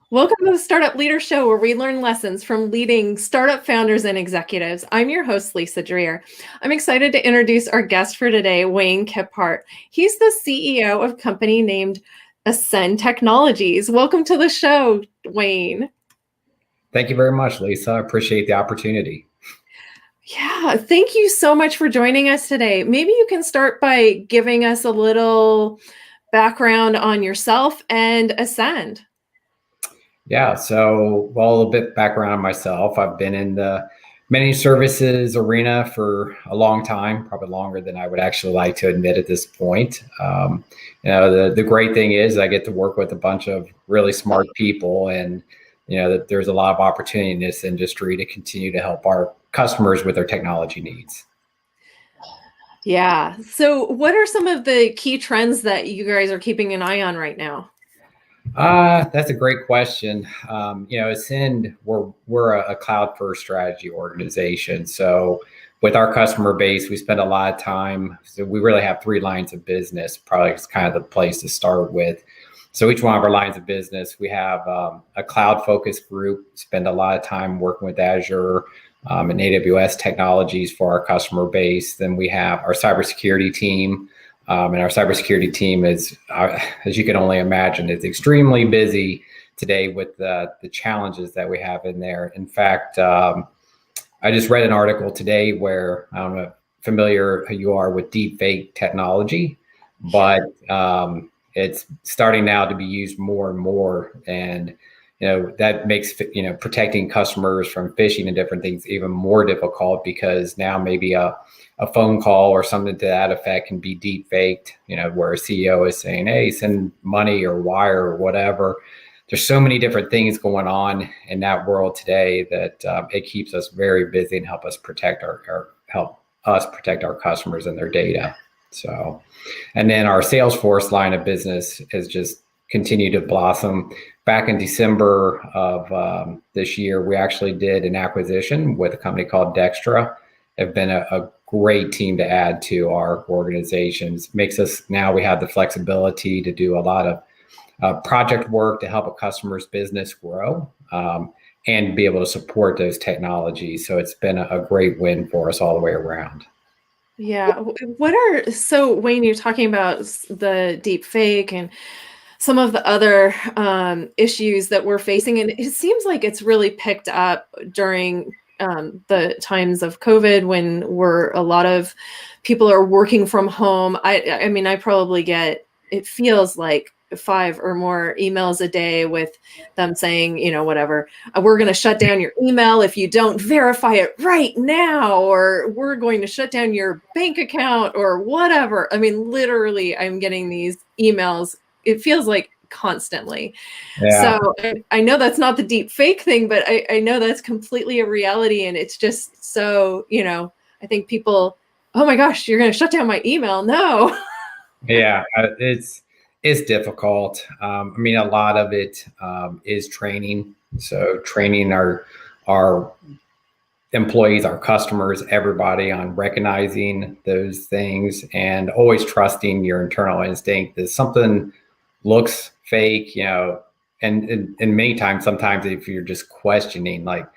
Welcome to the Startup Leader Show, where we learn lessons from leading startup founders and executives. I'm your host, Lisa Dreher. I'm excited to introduce our guest for today, Wayne Kiphart. He's the CEO of a company named Ascend Technologies. Welcome to the show, Wayne. Thank you very much, Lisa. I appreciate the opportunity. Yeah, thank you so much for joining us today. Maybe you can start by giving us a little background on yourself and Ascend. Yeah, so a little bit background on myself. I've been in the managed services arena for a long time, probably longer than I would actually like to admit at this point. The great thing is I get to work with a bunch of really smart people, and that there's a lot of opportunity in this industry to continue to help our customers with their technology needs. Yeah. So, what are some of the key trends that you guys are keeping an eye on right now? That's a great question. Ascend, we're a cloud first strategy organization. So with our customer base, we spend a lot of time. So we really have three lines of business. Probably is kind of the place to start with. So each one of our lines of business, we have a cloud focused group. Spend a lot of time working with Azure and AWS technologies for our customer base. Then we have our cybersecurity team. And our cybersecurity team is, as you can only imagine, is extremely busy today with the challenges that we have in there. In fact, I just read an article today where I don't know familiar who you are with deep fake technology, but it's starting now to be used more and more. And that makes protecting customers from phishing and different things even more difficult, because now maybe a phone call or something to that effect can be deep faked, where a CEO is saying, hey, send money or wire or whatever. There's so many different things going on in that world today that it keeps us very busy and help us protect our customers and their data. So, and then our Salesforce line of business has just continued to blossom. Back in December of this year, we actually did an acquisition with a company called Dextra. Have been a great team to add to our organizations. Makes us, now we have the flexibility to do a lot of project work to help a customer's business grow and be able to support those technologies. So it's been a great win for us all the way around. Yeah. So Wayne, you're talking about the deep fake and some of the other issues that we're facing. And it seems like it's really picked up during the times of COVID, when a lot of people are working from home. I mean, I probably get, it feels like 5 or more emails a day with them saying, whatever, we're going to shut down your email if you don't verify it right now, or we're going to shut down your bank account or whatever. I mean, literally, I'm getting these emails. It feels like constantly. Yeah. So I know that's not the deep fake thing, but I know that's completely a reality. And it's just so, I think people, oh my gosh, you're going to shut down my email. No. Yeah, it's difficult. I mean, a lot of it is training. So training our employees, our customers, everybody on recognizing those things and always trusting your internal instinct that something looks fake, and many times, sometimes if you're just questioning, like,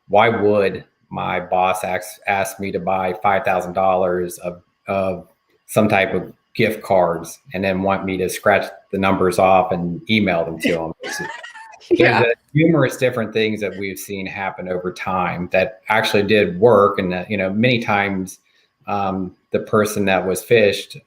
why would my boss ask me to buy $5,000 of some type of gift cards and then want me to scratch the numbers off and email them to them? There's Yeah. numerous different things that we've seen happen over time that actually did work, and that many times the person that was phished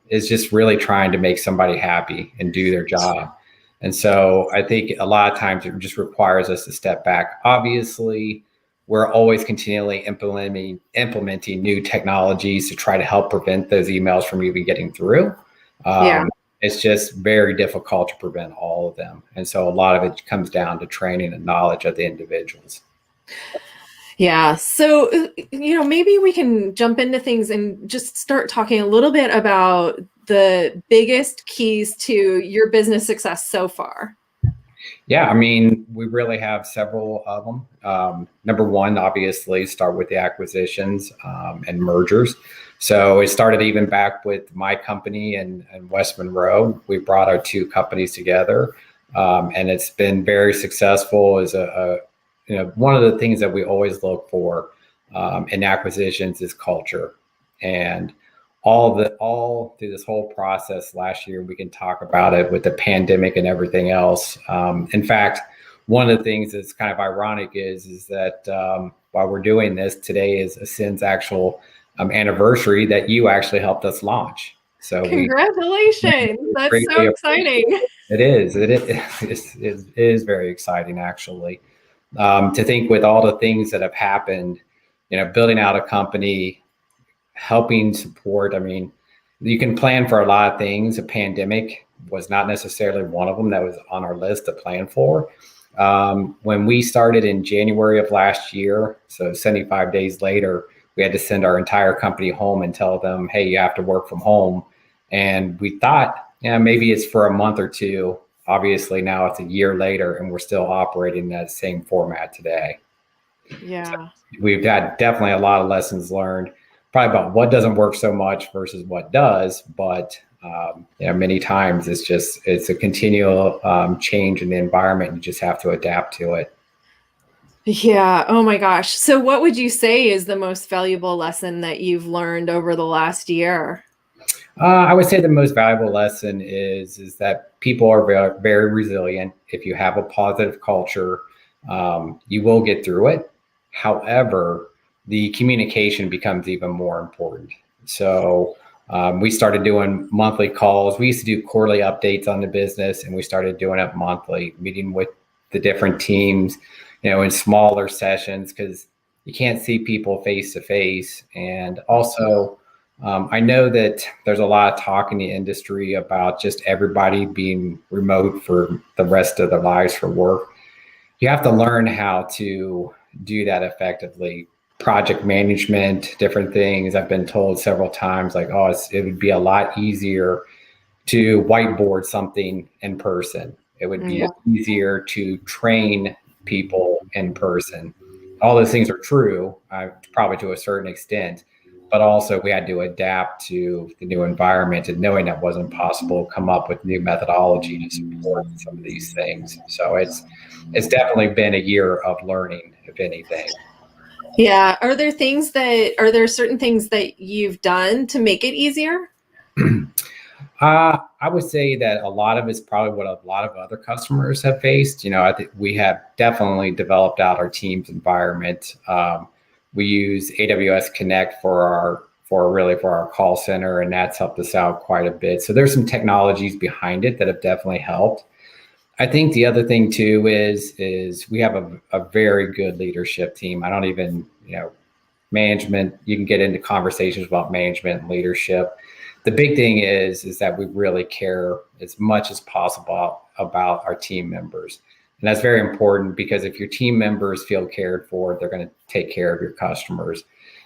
is just really trying to make somebody happy and do their job. And so I think a lot of times it just requires us to step back. Obviously, we're always continually implementing new technologies to try to help prevent those emails from even getting through. Yeah. It's just very difficult to prevent all of them. And so a lot of it comes down to training and knowledge of the individuals. Yeah. So, maybe we can jump into things and just start talking a little bit about the biggest keys to your business success so far. Yeah, I mean, we really have several of them. Number one, obviously, start with the acquisitions and mergers. So it started even back with my company and West Monroe. We brought our two companies together. And it's been very successful. As one of the things that we always look for in acquisitions is culture, and all through this whole process last year, we can talk about it with the pandemic and everything else. In fact, one of the things that's kind of ironic is that while we're doing this today is Ascend's actual anniversary that you actually helped us launch. So we Congratulations. That's so greatly exciting. appreciate it. It is very exciting, actually, to think with all the things that have happened, building out a company, helping support. I mean, you can plan for a lot of things. A pandemic was not necessarily one of them that was on our list to plan for. When we started in January of last year, so 75 days later, we had to send our entire company home and tell them, hey, you have to work from home. And we thought, yeah, maybe it's for a month or two. Obviously, now it's a year later, and we're still operating in that same format today. Yeah. So we've had definitely a lot of lessons learned, probably about what doesn't work so much versus what does. But many times it's a continual change in the environment. You just have to adapt to it. Yeah. Oh my gosh. So what would you say is the most valuable lesson that you've learned over the last year? I would say the most valuable lesson is that people are very, very resilient. If you have a positive culture, you will get through it. However, the communication becomes even more important. So we started doing monthly calls. We used to do quarterly updates on the business, and we started doing it monthly, meeting with the different teams, in smaller sessions because you can't see people face to face. And also, I know that there's a lot of talk in the industry about just everybody being remote for the rest of their lives for work. You have to learn how to do that effectively. Project management, different things. I've been told several times, like, oh, it would be a lot easier to whiteboard something in person. It would be Yeah. easier to train people in person. All those things are true, probably to a certain extent, but also we had to adapt to the new environment, and knowing that wasn't possible, come up with new methodology to support some of these things. So it's definitely been a year of learning, if anything. Yeah. Are there certain things that you've done to make it easier? I would say that a lot of it's probably what a lot of other customers have faced. I think we have definitely developed out our team's environment. We use AWS Connect for our call center, and that's helped us out quite a bit. So there's some technologies behind it that have definitely helped. I think the other thing too is we have a very good leadership team. I don't even, management, you can get into conversations about management and leadership. The big thing is that we really care as much as possible about our team members. And that's very important because if your team members feel cared for, they're going to take care of your customers.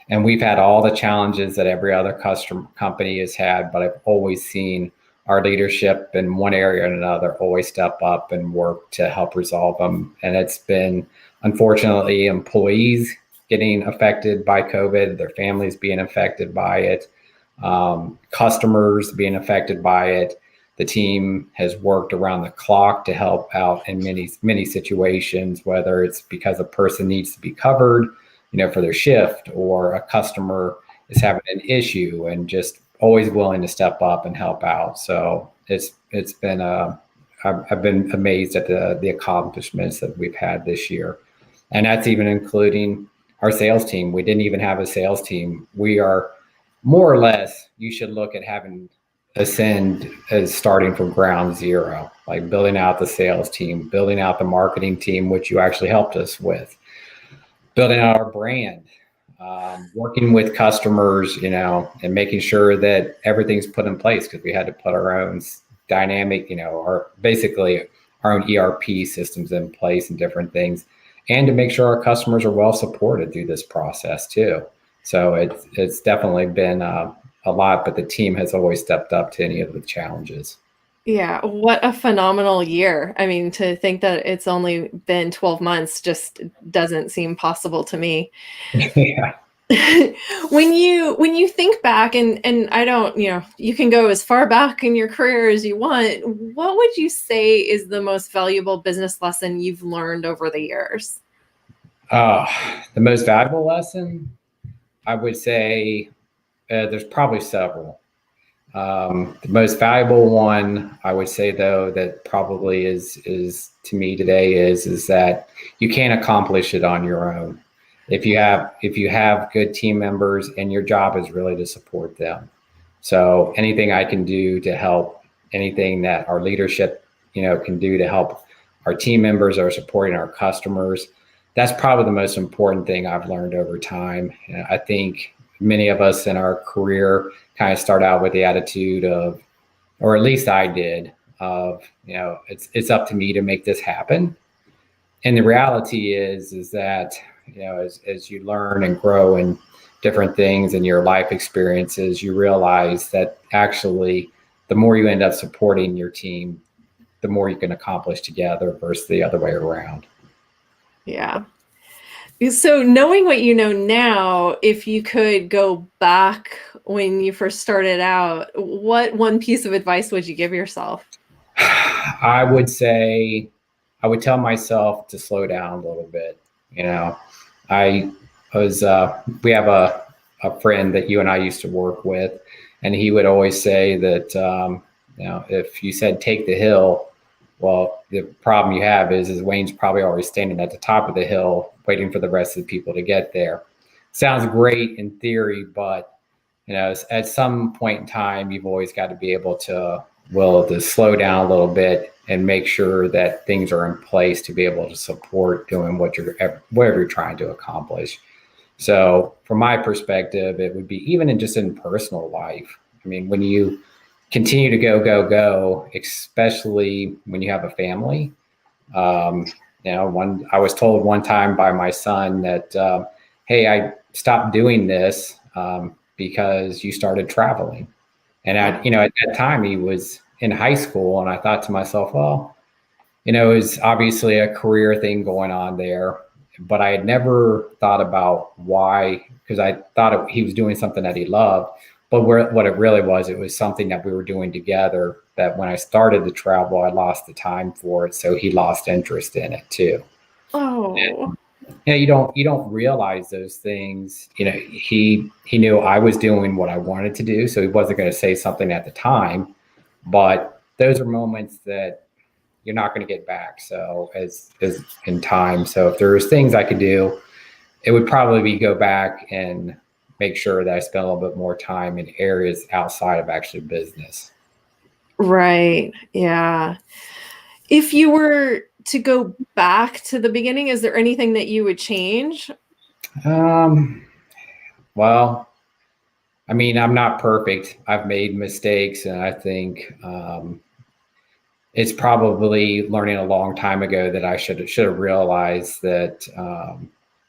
And we've had all the challenges that every other customer company has had, but I've always seen our leadership in one area or another always step up and work to help resolve them. And it's been, unfortunately, employees getting affected by COVID, their families being affected by it, customers being affected by it. The team has worked around the clock to help out in many situations, whether it's because a person needs to be covered, for their shift, or a customer is having an issue, and just always willing to step up and help out. So it's been I've been amazed at the accomplishments that we've had this year, and that's even including our sales team. We didn't even have a sales team. We are more or less, you should look at having Ascend as starting from ground zero, like building out the sales team, building out the marketing team, which you actually helped us with, building out our brand, working with customers, and making sure that everything's put in place, because we had to put our own dynamic, basically our own ERP systems in place and different things, and to make sure our customers are well supported through this process too. So it's definitely been a lot, but the team has always stepped up to any of the challenges. Yeah, what a phenomenal year. I mean, to think that it's only been 12 months just doesn't seem possible to me. Yeah. When you think back, and I don't, you can go as far back in your career as you want, what would you say is the most valuable business lesson you've learned over the years? Uh, the most valuable lesson, I would say, there's probably several. The most valuable one, I would say, though, that probably is to me today is that you can't accomplish it on your own. If you have good team members, and your job is really to support them. So anything I can do to help, anything that our leadership, can do to help our team members are supporting our customers. That's probably the most important thing I've learned over time. I think many of us in our career kind of start out with the attitude of, or at least I did, of, it's up to me to make this happen. And the reality is that, as you learn and grow in different things in your life experiences, you realize that actually the more you end up supporting your team, the more you can accomplish together versus the other way around. Yeah. So, knowing what you know now, if you could go back when you first started out, what one piece of advice would you give yourself? I would say I would tell myself to slow down a little bit. You know, I was, we have a friend that you and I used to work with, and he would always say that, if you said take the hill, well, the problem you have is Wayne's probably already standing at the top of the hill waiting for the rest of the people to get there. Sounds great in theory, but at some point in time, you've always got to be able to, well, to slow down a little bit and make sure that things are in place to be able to support doing whatever you're trying to accomplish. So from my perspective, it would be even in personal life. I mean, when you continue to go, especially when you have a family, I was told one time by my son that, hey, I stopped doing this because you started traveling. And at that time he was in high school, and I thought to myself, well, it was obviously a career thing going on there, but I had never thought about why, because I thought he was doing something that he loved. But what it really was, it was something that we were doing together, that when I started to travel, I lost the time for it. So he lost interest in it too. Oh, You don't realize those things. He knew I was doing what I wanted to do, so he wasn't going to say something at the time. But those are moments that you're not going to get back. So as in time. So if there was things I could do, it would probably be go back and make sure that I spend a little bit more time in areas outside of actually business. right. Yeah. If you were to go back to the beginning, is there anything that you would change? Um, well, I mean, I'm not perfect. I've made mistakes, and I think it's probably learning a long time ago that I should have realized that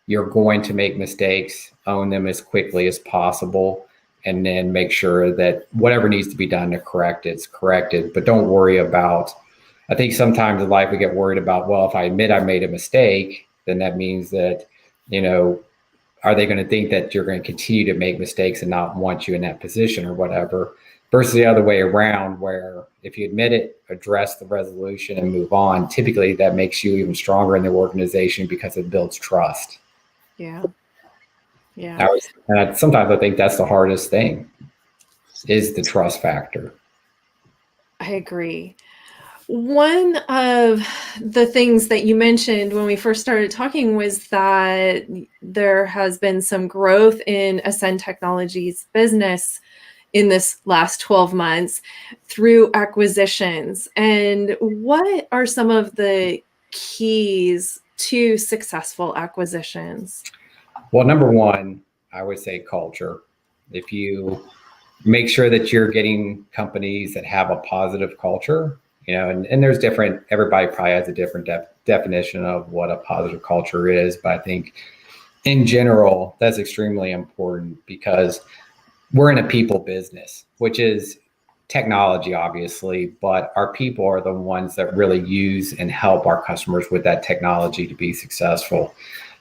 you're going to make mistakes, own them as quickly as possible, and then make sure that whatever needs to be done to correct it's corrected. But don't worry about. I think sometimes in life we get worried about, well, if I admit I made a mistake, then that means that, you know, are they going to think that you're going to continue to make mistakes and not want you in that position or whatever, versus the other way around, where if you admit it, address the resolution and move on, typically that makes you even stronger in the organization because it builds trust. Yeah. Yeah. Sometimes I think that's the hardest thing, is the trust factor. I agree. One of the things that you mentioned when we first started talking was that there has been some growth in Ascend Technologies business in this last 12 months through acquisitions. And what are some of the keys to successful acquisitions? Well, number one, I would say culture. If you make sure that you're getting companies that have a positive culture, and there's everybody probably has a different definition of what a positive culture is. But I think in general, that's extremely important, because we're in a people business, which is technology, obviously, but our people are the ones that really use and help our customers with that technology to be successful.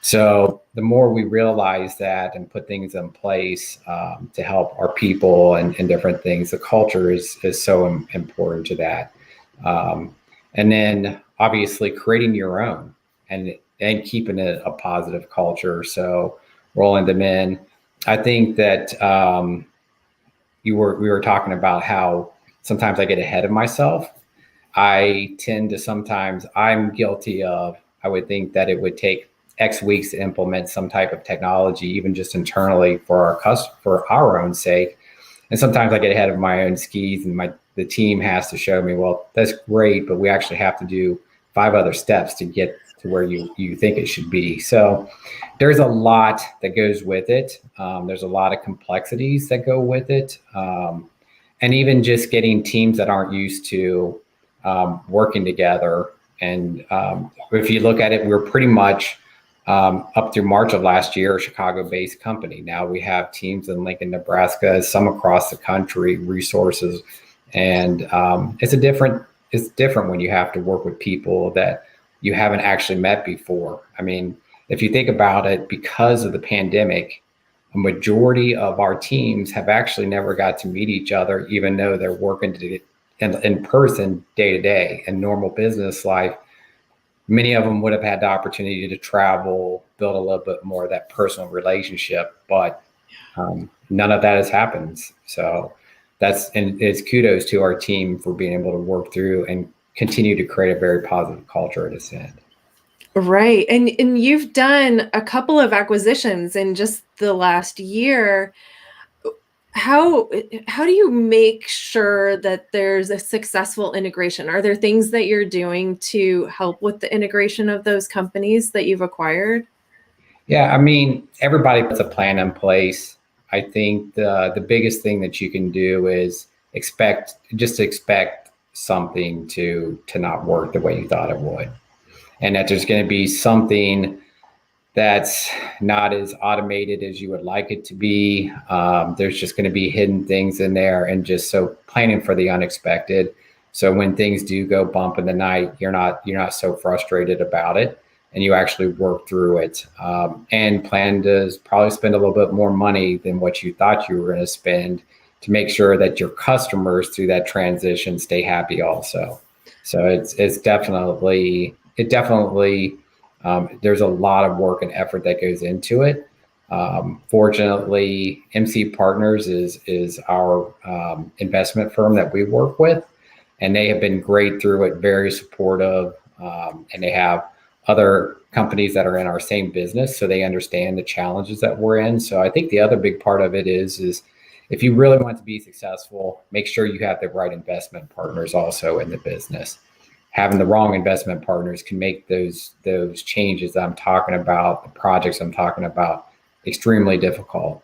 So the more we realize that and put things in place to help our people and different things, the culture is so important to that. Um, and then obviously creating your own and keeping it a positive culture. So rolling them in. I think that we were talking about how sometimes I get ahead of myself. I tend to sometimes I'm guilty of, I would think that it would take X weeks to implement some type of technology, even just internally for our own sake. And sometimes I get ahead of my own skis and the team has to show me, well, that's great, but we actually have to do 5 other steps to get to where you think it should be. So there's a lot that goes with it. There's a lot of complexities that go with it. And even just getting teams that aren't used to working together. And if you look at it, we're pretty much up through March of last year, a Chicago-based company. Now we have teams in Lincoln, Nebraska, some across the country, resources, and it's different when you have to work with people that you haven't actually met before. I mean, if you think about it, because of the pandemic, a majority of our teams have actually never got to meet each other, even though they're working in person day to day in normal business life. Many of them would have had the opportunity to travel, build a little bit more of that personal relationship, but none of that has happened. So and it's kudos to our team for being able to work through and continue to create a very positive culture at this end. Right. And you've done a couple of acquisitions in just the last year. How how do you make sure that there's a successful integration? Are there things that you're doing to help with the integration of those companies that you've acquired? Yeah, I mean, everybody puts a plan in place. I think the biggest thing that you can do is expect something to not work the way you thought it would, and that there's going to be something that's not as automated as you would like it to be. There's just going to be hidden things in there, and just so planning for the unexpected. So when things do go bump in the night, you're not so frustrated about it, and you actually work through it and plan to probably spend a little bit more money than what you thought you were going to spend to make sure that your customers through that transition stay happy also. So it's definitely it definitely there's a lot of work and effort that goes into it. Fortunately, MC Partners is our investment firm that we work with, and they have been great through it, very supportive, and they have other companies that are in our same business, so they understand the challenges that we're in. So I think the other big part of it is if you really want to be successful, make sure you have the right investment partners also in the business. Having the wrong investment partners can make those changes I'm talking about, the projects I'm talking about, extremely difficult.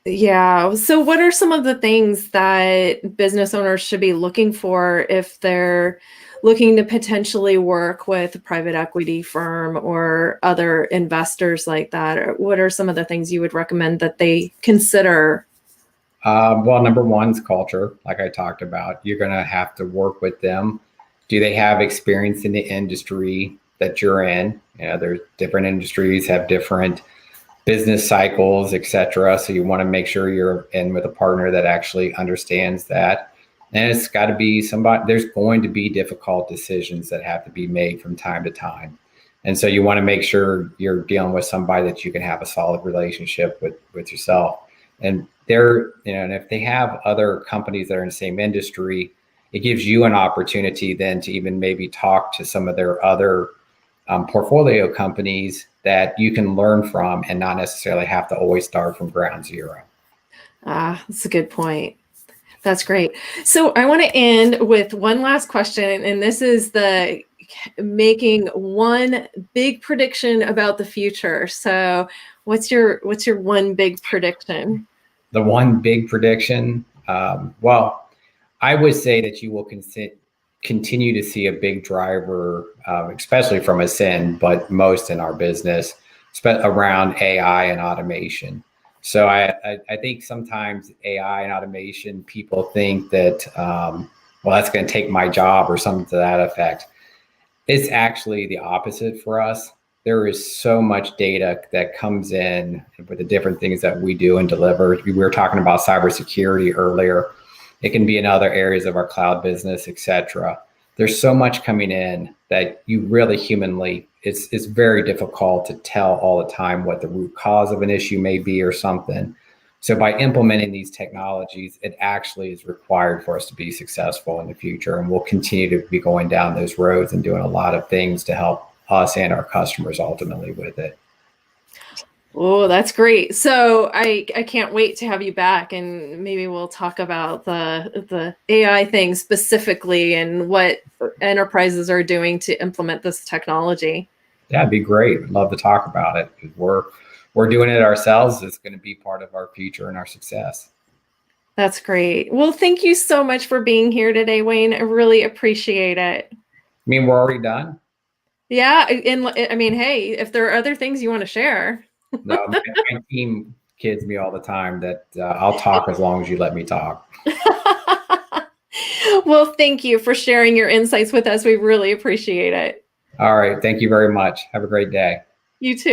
Yeah. So what are some of the things that business owners should be looking for if they're looking to potentially work with a private equity firm or other investors like that? Or what are some of the things you would recommend that they consider? Well, number one is culture, like I talked about. You're going to have to work with them. Do they have experience in the industry that you're in? You know, there's different industries have different business cycles, et cetera. So you want to make sure you're in with a partner that actually understands that. And it's got to be somebody, there's going to be difficult decisions that have to be made from time to time. And so you want to make sure you're dealing with somebody that you can have a solid relationship with yourself. And and if they have other companies that are in the same industry, it gives you an opportunity then to even maybe talk to some of their other portfolio companies that you can learn from and not necessarily have to always start from ground zero. Ah, that's a good point. That's great. So I want to end with one last question, and this is the making one big prediction about the future. So what's your one big prediction? The one big prediction, well, I would say that you will continue to see a big driver, especially from Ascend, but most in our business, around AI and automation. So I think sometimes AI and automation, people think that, well, that's going to take my job or something to that effect. It's actually the opposite for us. there is so much data that comes in with the different things that we do and deliver. We were talking about cybersecurity earlier. It can be in other areas of our cloud business, et cetera. There's so much coming in that you really humanly, it's very difficult to tell all the time what the root cause of an issue may be or something. So by implementing these technologies, it actually is required for us to be successful in the future. And we'll continue to be going down those roads and doing a lot of things to help us and our customers ultimately with it. Oh, that's great. So I can't wait to have you back, and maybe we'll talk about the AI thing specifically and what enterprises are doing to implement this technology. Yeah, it'd be great. I'd love to talk about it because we're doing it ourselves. It's going to be part of our future and our success. That's great. Well, thank you so much for being here today, Wayne. I really appreciate it. I mean, we're already done. Yeah, and I mean, hey, if there are other things you want to share. No, my team kids me all the time that I'll talk as long as you let me talk. Well, thank you for sharing your insights with us. We really appreciate it. All right. Thank you very much. Have a great day. You too.